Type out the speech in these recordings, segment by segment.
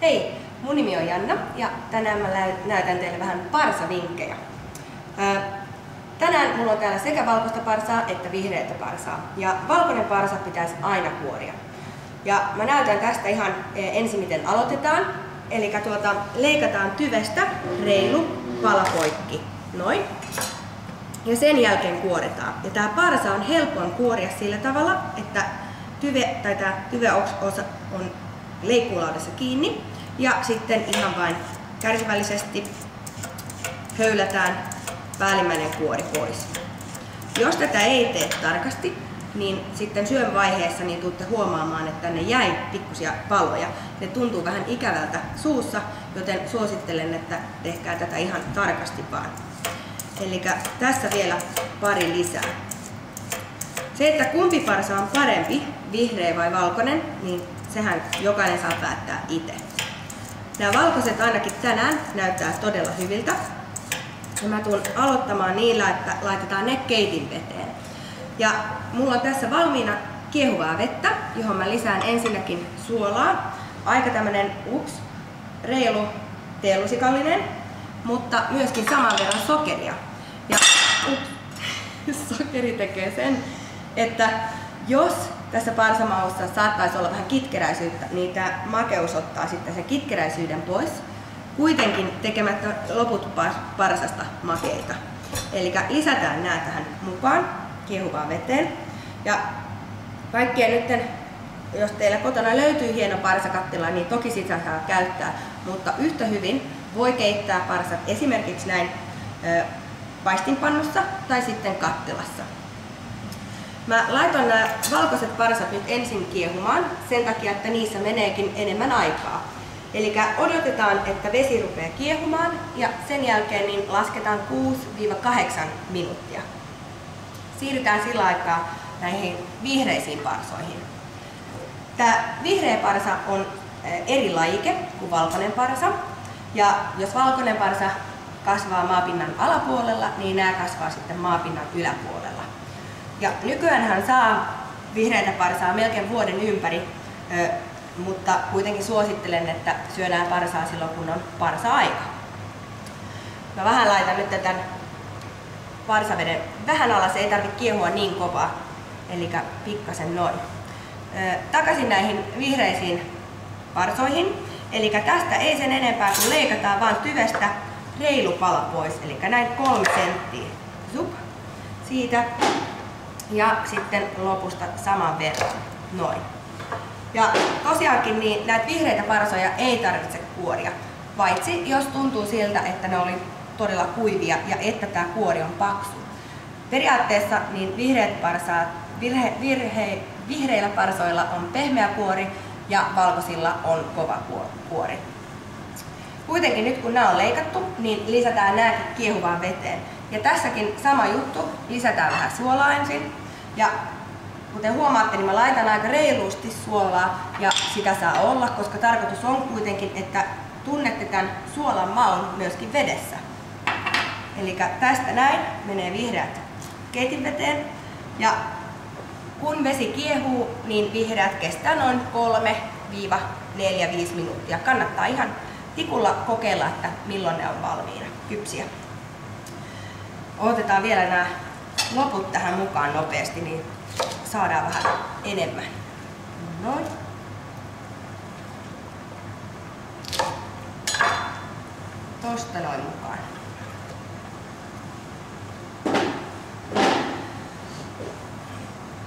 Hei, mun nimi on Janna ja tänään mä näytän teille vähän parsavinkkejä. Tänään mulla on täällä sekä valkoista parsaa että vihreätä parsaa. Ja valkoinen parsa pitäisi aina kuoria. Ja mä näytän tästä ihan ensin miten aloitetaan. Eli leikataan tyvestä reilu pala poikki. Noin. Ja sen jälkeen kuoritaan. Ja tää parsa on helpoin kuoria sillä tavalla, että tää tyveosa on leikkuulaudassa kiinni. Ja sitten ihan vain kärsivällisesti höylätään päällimmäinen kuori pois. Jos tätä ei tee tarkasti, niin sitten syövaiheessa niin tuutte huomaamaan, että tänne jäi pikkusia paloja. Ne tuntuu vähän ikävältä suussa, joten suosittelen, että tehkää tätä ihan tarkasti vaan. Eli tässä vielä pari lisää. Se, että kumpi parsa on parempi, vihreä vai valkoinen, niin sehän jokainen saa päättää itse. Nämä valkoiset ainakin tänään näyttää todella hyviltä. Ja mä tuun aloittamaan niillä, että laitetaan ne keitin veteen. Ja mulla on tässä valmiina kiehuvaa vettä, johon mä lisään ensinnäkin suolaa. Aika tämmönen reilu teelusikallinen, mutta myöskin saman verran sokeria. Ja sokeri tekee sen, että jos tässä parsamaussa saattaisi olla vähän kitkeräisyyttä, niin tämä makeus ottaa sitten sen kitkeräisyyden pois, kuitenkin tekemättä loput parsasta makeita. Eli lisätään nämä tähän mukaan kiehuvaan veteen. Ja kaikkea nyt, jos teillä kotona löytyy hieno parsakattila, niin toki sitä saa käyttää, mutta yhtä hyvin voi keittää parsat esimerkiksi näin paistinpannussa tai sitten kattilassa. Mä laitoin nämä valkoiset parsat nyt ensin kiehumaan sen takia, että niissä meneekin enemmän aikaa. Eli odotetaan, että vesi rupeaa kiehumaan ja sen jälkeen niin lasketaan 6-8 minuuttia. Siirrytään sillä aikaa näihin vihreisiin parsoihin. Tämä vihreä parsa on eri lajike kuin valkoinen parsa. Ja jos valkoinen parsa kasvaa maapinnan alapuolella, niin nämä kasvaa sitten maapinnan yläpuolella. Ja nykyäänhän saa vihreätä parsaa melkein vuoden ympäri, mutta kuitenkin suosittelen, että syödään parsaa silloin, kun on parsa-aika. Mä vähän laitan nyt tämän parsaveden vähän alas, ei tarvitse kiehua niin kovaa, eli pikkasen noin. Takaisin näihin vihreisiin parsoihin, eli tästä ei sen enempää kuin leikataan vaan tyvestä reilu pala pois, eli näin 3 senttiä. Zup. Siitä. Ja sitten lopusta saman verran. Noin. Ja tosiaankin niin näitä vihreitä parsoja ei tarvitse kuoria, paitsi jos tuntuu siltä, että ne oli todella kuivia ja että tämä kuori on paksu. Periaatteessa niin vihreillä parsoilla on pehmeä kuori ja valkoisilla on kova kuori. Kuitenkin nyt kun nämä on leikattu, niin lisätään nämäkin kiehuvaan veteen. Ja tässäkin sama juttu, lisätään vähän suolaa ensin. Ja kuten huomaatte, niin mä laitan aika reilusti suolaa ja sitä saa olla, koska tarkoitus on kuitenkin, että tunnette tämän suolan maun myöskin vedessä. Eli tästä näin menee vihreät keitinveteen. Ja kun vesi kiehuu, niin vihreät kestää noin 3-4-5 minuuttia. Kannattaa ihan tikulla kokeilla, että milloin ne on valmiina, kypsiä. Otetaan vielä nämä loput tähän mukaan nopeasti, niin saadaan vähän enemmän. Noin. Tosta noin mukaan.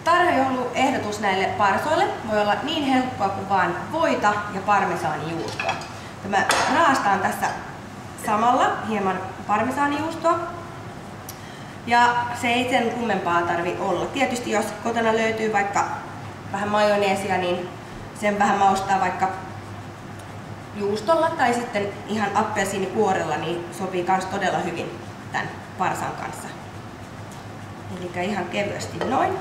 Tarjoiluehdotus näille parsoille voi olla niin helppoa kuin vaan voita ja parmesaanijuustoa. Mä raastaan tässä samalla hieman parmesaanijuustoa. Ja se ei sen kummempaa tarvi olla. Tietysti jos kotona löytyy vaikka vähän majoneesia, niin sen vähän maustaa vaikka juustolla tai sitten ihan appelsiinikuorella, niin sopii myös todella hyvin tämän parsan kanssa. Eli ihan kevyesti noin.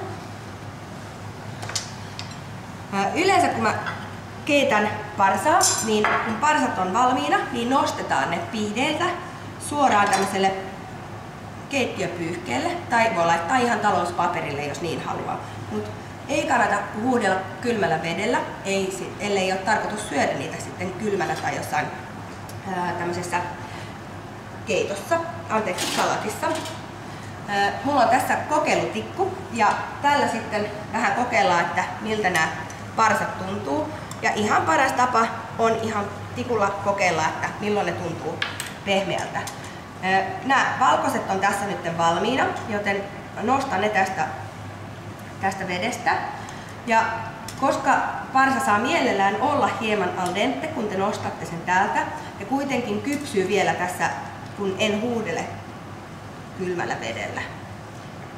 Yleensä kun mä keitän parsaa, niin kun parsat on valmiina, niin nostetaan ne pihdeiltä suoraan tämmöiselle keittiöpyyhkeelle, tai voi laittaa ihan talouspaperille, jos niin haluaa. Mut Ei kannata huuhdella kylmällä vedellä, ellei ole tarkoitus syödä niitä sitten kylmällä tai jossain tämmöisessä keitossa, salatissa. Mulla on tässä kokeilutikku ja tällä sitten vähän kokeillaan, että miltä nämä parsat tuntuu. Ja ihan paras tapa on ihan tikulla kokeilla, että milloin ne tuntuu pehmeältä. Nämä valkoiset on tässä nyt valmiina, joten nostan ne tästä vedestä. Ja koska parsa saa mielellään olla hieman al dente, kun te nostatte sen täältä, ja kuitenkin kypsyy vielä tässä, kun en huudele kylmällä vedellä.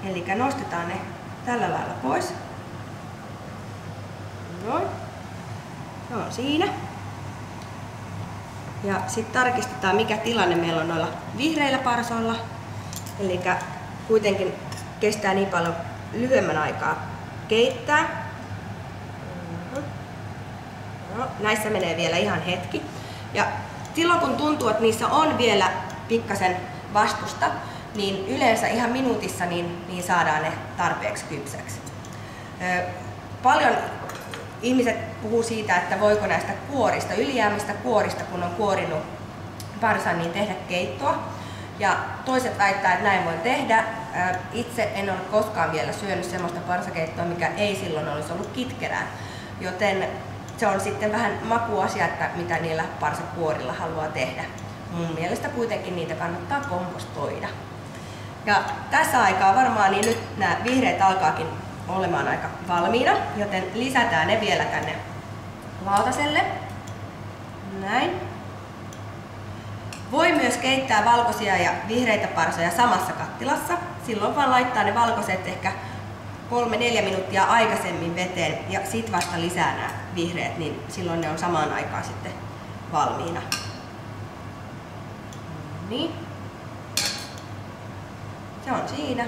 Eli nostetaan ne tällä lailla pois. Noin. Ne on siinä. Ja sitten tarkistetaan, mikä tilanne meillä on noilla vihreillä parsoilla. Eli kuitenkin kestää niin paljon lyhyemmän aikaa keittää. No, näissä menee vielä ihan hetki. Ja silloin kun tuntuu, että niissä on vielä pikkasen vastusta, niin yleensä ihan minuutissa niin saadaan ne tarpeeksi kypsäksi. Paljon ihmiset puhuu siitä, että voiko näistä kuorista, ylijäämistä kuorista, kun on kuorinut parsan, niin tehdä keittoa. Ja toiset väittää, että näin voi tehdä. Itse en ole koskaan vielä syönyt sellaista parsakeittoa, mikä ei silloin olisi ollut kitkerää. Joten se on sitten vähän makuasia, että mitä niillä parsakuorilla haluaa tehdä. Mun mielestä kuitenkin niitä kannattaa kompostoida. Ja tässä aikaa varmaan niin nyt nämä vihreät alkaakin olemaan aika valmiina, joten lisätään ne vielä tänne lautaselle. Näin. Voi myös keittää valkoisia ja vihreitä parsoja samassa kattilassa. Silloin vaan laittaa ne valkoiset ehkä 3-4 minuuttia aikaisemmin veteen ja sit vasta lisää nämä vihreät, niin silloin ne on samaan aikaan sitten valmiina. Niin. Se on siinä.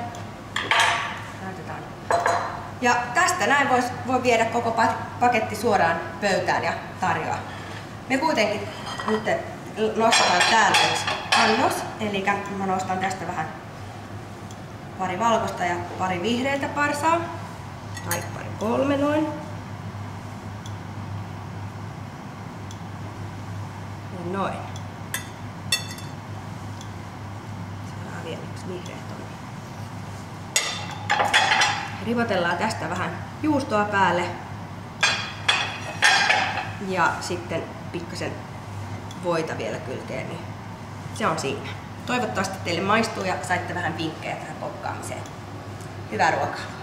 Näytetään. Ja tästä näin voi viedä koko paketti suoraan pöytään ja tarjoaa. Me kuitenkin nyt nostetaan täältä yksi annos, eli mä nostan tästä vähän pari valkoista ja pari vihreitä parsaa, tai pari 3 noin. Ja noin. Saadaan vielä yksi vihreä tonne. Ripotellaan tästä vähän juustoa päälle ja sitten pikkasen voita vielä kylkeen, niin se on siinä. Toivottavasti teille maistuu ja saitte vähän vinkkejä tähän kokkaamiseen. Hyvää ruokaa!